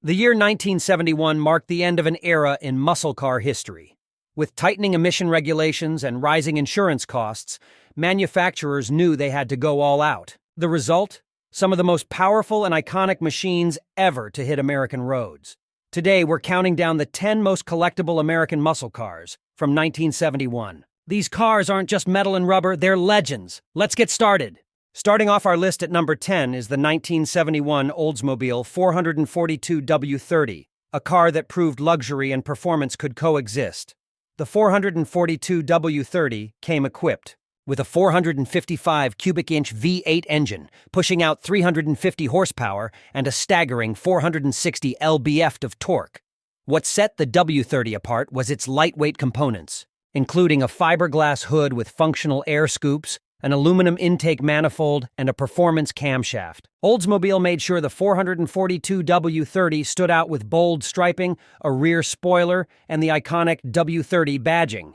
The year 1971 marked the end of an era in muscle car history. With tightening emission regulations and rising insurance costs, manufacturers knew they had to go all out. The result? Some of the most powerful and iconic machines ever to hit American roads. Today, we're counting down the 10 most collectible American muscle cars from 1971. These cars aren't just metal and rubber, they're legends. Let's get started. Starting off our list at number 10 is the 1971 Oldsmobile 442W30, a car that proved luxury and performance could coexist. The 442W30 came equipped with a 455 cubic inch V8 engine, pushing out 350 horsepower and a staggering 460 lb-ft of torque. What set the W30 apart was its lightweight components, including a fiberglass hood with functional air scoops, an aluminum intake manifold, and a performance camshaft. Oldsmobile made sure the 442W30 stood out with bold striping, a rear spoiler, and the iconic W30 badging.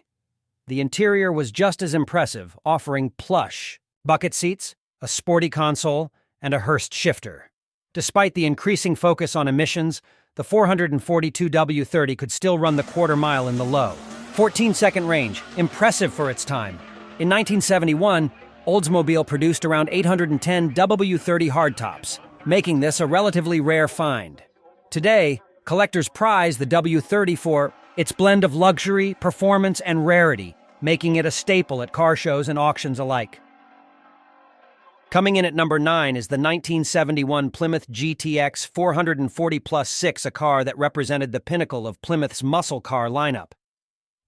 The interior was just as impressive, offering plush bucket seats, a sporty console, and a Hurst shifter. Despite the increasing focus on emissions, the 442W30 could still run the quarter mile in the low. 14-second range, impressive for its time. In 1971, Oldsmobile produced around 810 W30 hardtops, making this a relatively rare find. Today, collectors prize the W30 for its blend of luxury, performance, and rarity, making it a staple at car shows and auctions alike. Coming in at number 9 is the 1971 Plymouth GTX 440+6, a car that represented the pinnacle of Plymouth's muscle car lineup.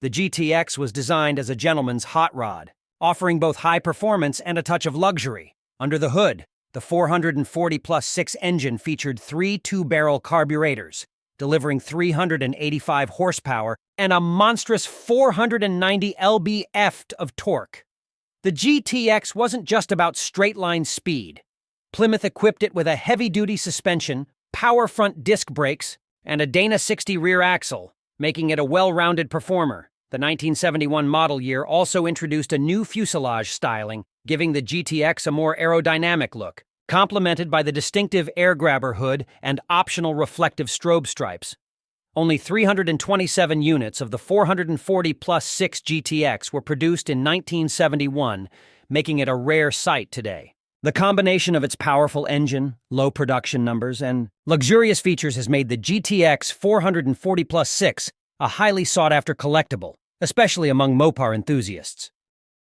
The GTX was designed as a gentleman's hot rod, offering both high performance and a touch of luxury. Under the hood, the 440+6 engine featured 3 two-barrel carburetors, delivering 385 horsepower and a monstrous 490 lb-ft of torque. The GTX wasn't just about straight-line speed. Plymouth equipped it with a heavy-duty suspension, power front disc brakes, and a Dana 60 rear axle, making it a well-rounded performer. The 1971 model year also introduced a new fuselage styling, giving the GTX a more aerodynamic look, complemented by the distinctive air grabber hood and optional reflective strobe stripes. Only 327 units of the 440+6 GTX were produced in 1971, making it a rare sight today. The combination of its powerful engine, low production numbers, and luxurious features has made the GTX 440+6 a highly sought-after collectible, especially among Mopar enthusiasts.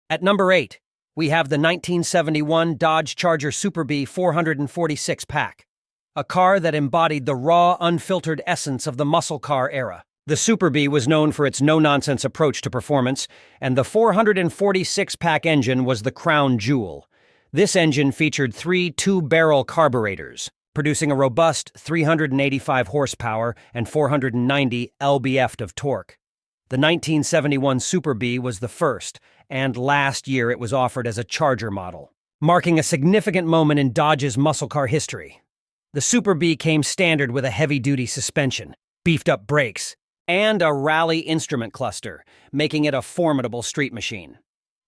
At number 8, we have the 1971 Dodge Charger Super Bee 446 pack, a car that embodied the raw, unfiltered essence of the muscle car era. The Super Bee was known for its no-nonsense approach to performance, and the 446-pack engine was the crown jewel. This engine featured 3 two-barrel carburetors, producing a robust 385 horsepower and 490 lb-ft of torque. The 1971 Super Bee was the first, and last year it was offered as a Charger model, marking a significant moment in Dodge's muscle car history. The Super Bee came standard with a heavy-duty suspension, beefed-up brakes, and a rally instrument cluster, making it a formidable street machine.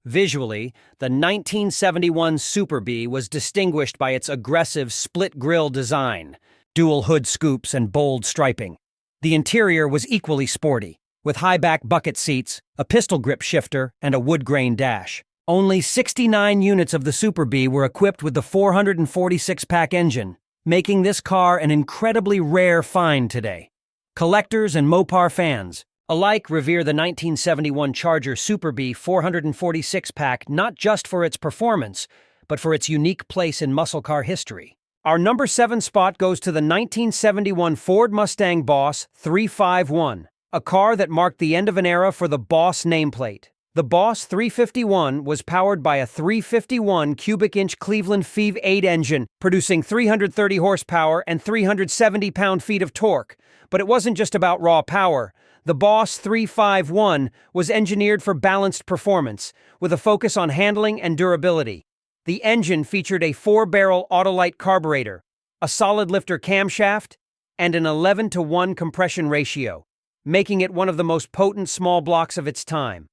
Visually, the 1971 Super Bee was distinguished by its aggressive split-grille design, dual hood scoops, and bold striping. The interior was equally sporty, with high-back bucket seats, a pistol-grip shifter, and a wood-grain dash. Only 69 units of the Super Bee were equipped with the 446-pack engine, making this car an incredibly rare find today. Collectors and Mopar fans alike revere the 1971 Charger Super Bee 446-pack not just for its performance, but for its unique place in muscle car history. Our number 7 spot goes to the 1971 Ford Mustang Boss 351, a car that marked the end of an era for the Boss nameplate. The Boss 351 was powered by a 351 cubic inch Cleveland V8 engine, producing 330 horsepower and 370 pound-feet of torque. But it wasn't just about raw power. The Boss 351 was engineered for balanced performance, with a focus on handling and durability. The engine featured a 4-barrel Autolite carburetor, a solid lifter camshaft, and an 11:1 compression ratio, making it one of the most potent small blocks of its time.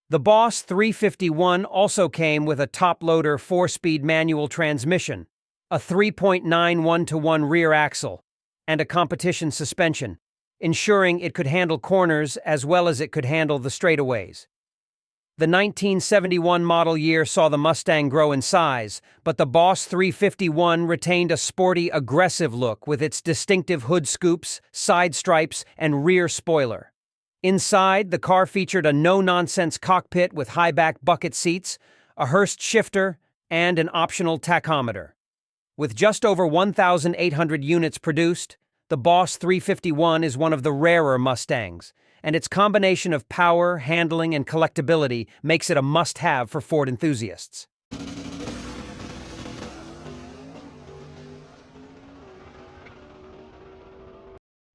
The Boss 351 also came with a top-loader 4-speed manual transmission, a 3.91-to-1 rear axle, and a competition suspension, ensuring it could handle corners as well as it could handle the straightaways. The 1971 model year saw the Mustang grow in size, but the Boss 351 retained a sporty, aggressive look with its distinctive hood scoops, side stripes, and rear spoiler. Inside, the car featured a no-nonsense cockpit with high-back bucket seats, a Hurst shifter, and an optional tachometer. With just over 1,800 units produced, the Boss 351 is one of the rarer Mustangs, and its combination of power, handling, and collectability makes it a must-have for Ford enthusiasts.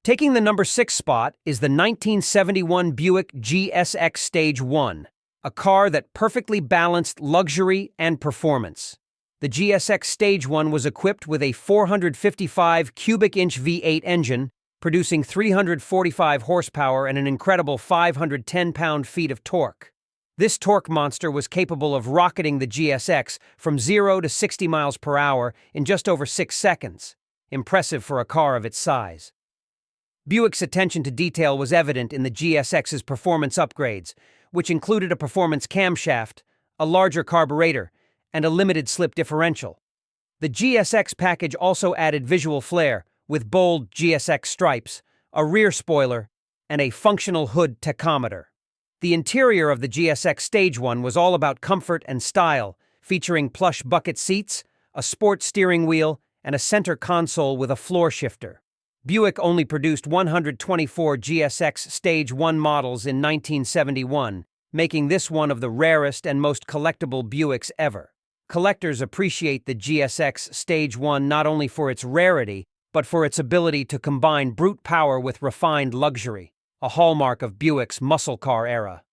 Taking the number 6 spot is the 1971 Buick GSX Stage 1, a car that perfectly balanced luxury and performance. The GSX Stage 1 was equipped with a 455 cubic inch V8 engine, producing 345 horsepower and an incredible 510 pound-feet of torque. This torque monster was capable of rocketing the GSX from 0 to 60 miles per hour in just over 6 seconds, impressive for a car of its size. Buick's attention to detail was evident in the GSX's performance upgrades, which included a performance camshaft, a larger carburetor, and a limited slip differential. The GSX package also added visual flair, with bold GSX stripes, a rear spoiler, and a functional hood tachometer. The interior of the GSX Stage 1 was all about comfort and style, featuring plush bucket seats, a sport steering wheel, and a center console with a floor shifter. Buick only produced 124 GSX Stage 1 models in 1971, making this one of the rarest and most collectible Buicks ever. Collectors appreciate the GSX Stage 1 not only for its rarity, but for its ability to combine brute power with refined luxury, a hallmark of Buick's muscle car era.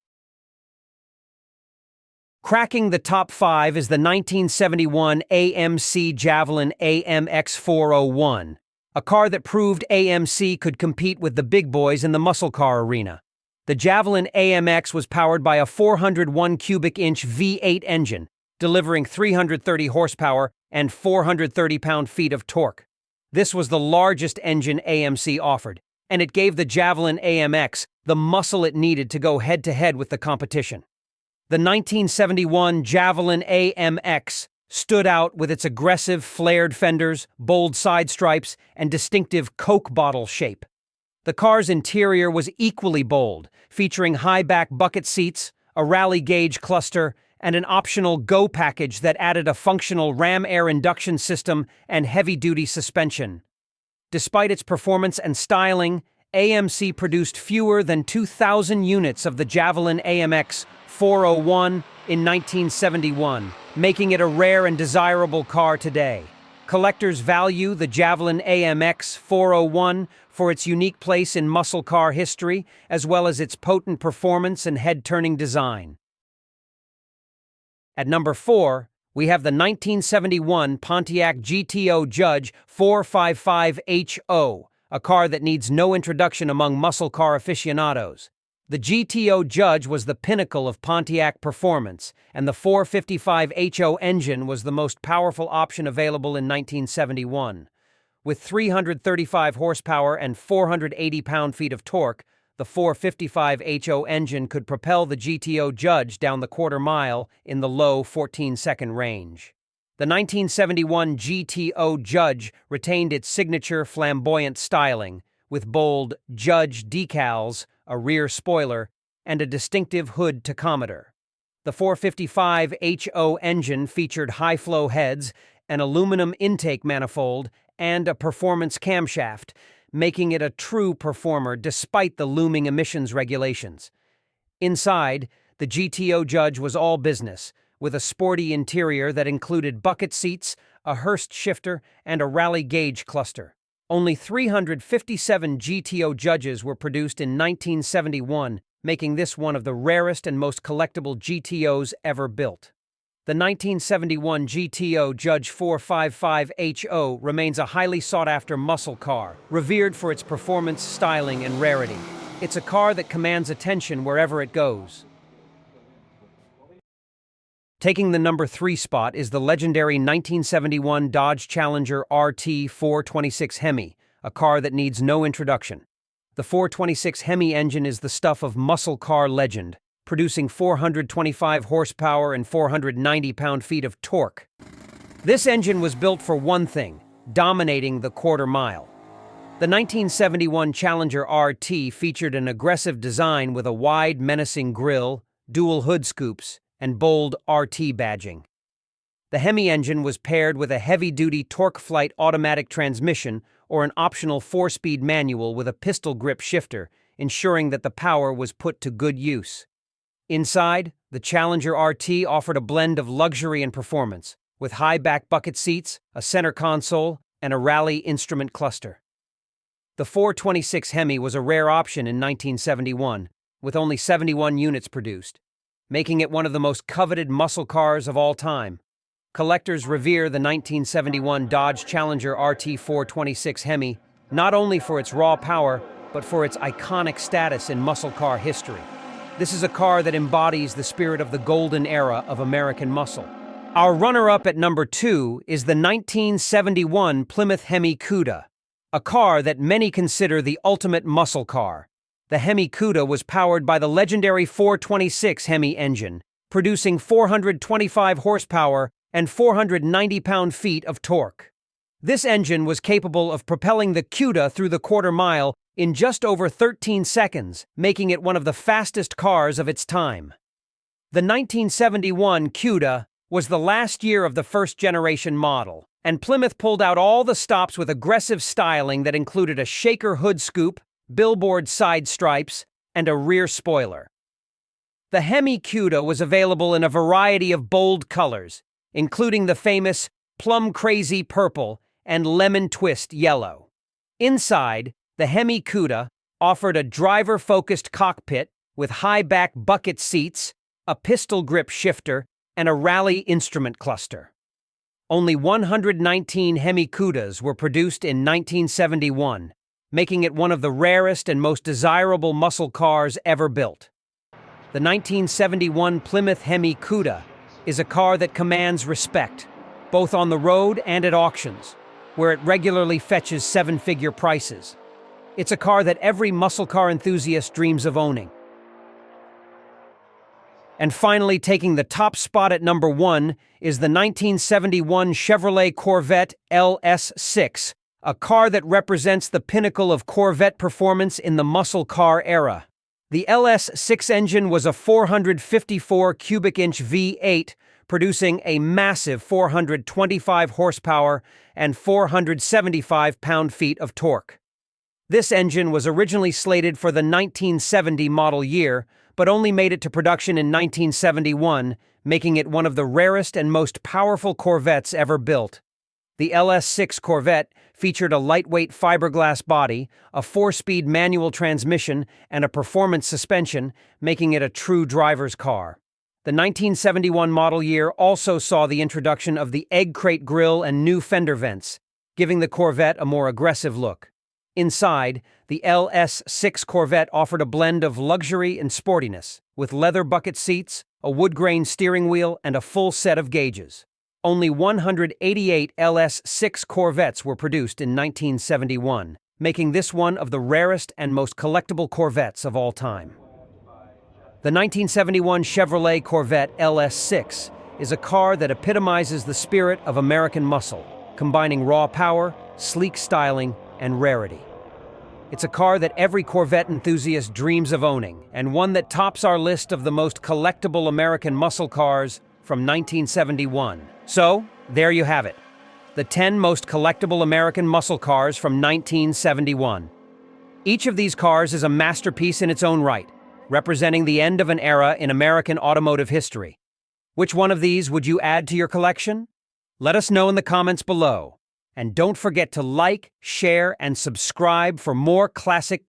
Cracking the top 5 is the 1971 AMC Javelin AMX 401, a car that proved AMC could compete with the big boys in the muscle car arena. The Javelin AMX was powered by a 401 cubic inch V8 engine, delivering 330 horsepower and 430 pound-feet of torque. This was the largest engine AMC offered, and it gave the Javelin AMX the muscle it needed to go head-to-head with the competition. The 1971 Javelin AMX stood out with its aggressive flared fenders, bold side stripes, and distinctive Coke bottle shape. The car's interior was equally bold, featuring high-back bucket seats, a rally gauge cluster, and an optional Go package that added a functional ram air induction system and heavy-duty suspension. Despite its performance and styling, AMC produced fewer than 2,000 units of the Javelin AMX 401 in 1971, making it a rare and desirable car today. Collectors value the Javelin AMX 401 for its unique place in muscle car history, as well as its potent performance and head-turning design. At number 4, we have the 1971 Pontiac GTO Judge 455HO, a car that needs no introduction among muscle car aficionados. The GTO Judge was the pinnacle of Pontiac performance, and the 455HO engine was the most powerful option available in 1971. With 335 horsepower and 480 pound-feet of torque, the 455HO engine could propel the GTO Judge down the quarter mile in the low 14-second range. The 1971 GTO Judge retained its signature flamboyant styling, with bold Judge decals, a rear spoiler, and a distinctive hood tachometer. The 455HO engine featured high-flow heads, an aluminum intake manifold, and a performance camshaft, making it a true performer despite the looming emissions regulations. Inside, the GTO Judge was all business, with a sporty interior that included bucket seats, a Hurst shifter, and a rally gauge cluster. Only 357 GTO Judges were produced in 1971, making this one of the rarest and most collectible GTOs ever built. The 1971 GTO Judge 455HO remains a highly sought-after muscle car, revered for its performance, styling, and rarity. It's a car that commands attention wherever it goes. Taking the number 3 spot is the legendary 1971 Dodge Challenger RT 426 Hemi, a car that needs no introduction. The 426 Hemi engine is the stuff of muscle car legend, producing 425 horsepower and 490 pound-feet of torque. This engine was built for one thing: dominating the quarter mile. The 1971 Challenger RT featured an aggressive design with a wide, menacing grille, dual hood scoops, and bold RT badging. The Hemi engine was paired with a heavy-duty torque-flight automatic transmission or an optional 4-speed manual with a pistol grip shifter, ensuring that the power was put to good use. Inside, the Challenger RT offered a blend of luxury and performance, with high-back bucket seats, a center console, and a rally instrument cluster. The 426 Hemi was a rare option in 1971, with only 71 units produced, making it one of the most coveted muscle cars of all time. Collectors revere the 1971 Dodge Challenger RT 426 Hemi not only for its raw power, but for its iconic status in muscle car history. This is a car that embodies the spirit of the golden era of American muscle. Our runner-up at number 2 is the 1971 Plymouth Hemi Cuda, a car that many consider the ultimate muscle car. The Hemi Cuda was powered by the legendary 426 Hemi engine, producing 425 horsepower and 490 pound-feet of torque. This engine was capable of propelling the Cuda through the quarter mile in just over 13 seconds, making it one of the fastest cars of its time. The 1971 Cuda was the last year of the first-generation model, and Plymouth pulled out all the stops with aggressive styling that included a shaker hood scoop, billboard side stripes, and a rear spoiler. The Hemi Cuda was available in a variety of bold colors, including the famous plum crazy purple and lemon twist yellow. Inside, the Hemi Cuda offered a driver-focused cockpit with high-back bucket seats, a pistol grip shifter, and a rally instrument cluster. Only 119 Hemi Cudas were produced in 1971, making it one of the rarest and most desirable muscle cars ever built. The 1971 Plymouth Hemi Cuda is a car that commands respect, both on the road and at auctions, where it regularly fetches seven-figure prices. It's a car that every muscle car enthusiast dreams of owning. And finally, taking the top spot at number 1 is the 1971 Chevrolet Corvette LS6, a car that represents the pinnacle of Corvette performance in the muscle car era. The LS6 engine was a 454 cubic inch V8, producing a massive 425 horsepower and 475 pound-feet of torque. This engine was originally slated for the 1970 model year, but only made it to production in 1971, making it one of the rarest and most powerful Corvettes ever built. The LS6 Corvette featured a lightweight fiberglass body, a 4-speed manual transmission, and a performance suspension, making it a true driver's car. The 1971 model year also saw the introduction of the egg crate grille and new fender vents, giving the Corvette a more aggressive look. Inside, the LS6 Corvette offered a blend of luxury and sportiness, with leather bucket seats, a wood-grain steering wheel, and a full set of gauges. Only 188 LS6 Corvettes were produced in 1971, making this one of the rarest and most collectible Corvettes of all time. The 1971 Chevrolet Corvette LS6 is a car that epitomizes the spirit of American muscle, combining raw power, sleek styling, and rarity. It's a car that every Corvette enthusiast dreams of owning, and one that tops our list of the most collectible American muscle cars from 1971. So, there you have it. The 10 most collectible American muscle cars from 1971. Each of these cars is a masterpiece in its own right, representing the end of an era in American automotive history. Which one of these would you add to your collection? Let us know in the comments below. And don't forget to like, share, and subscribe for more classic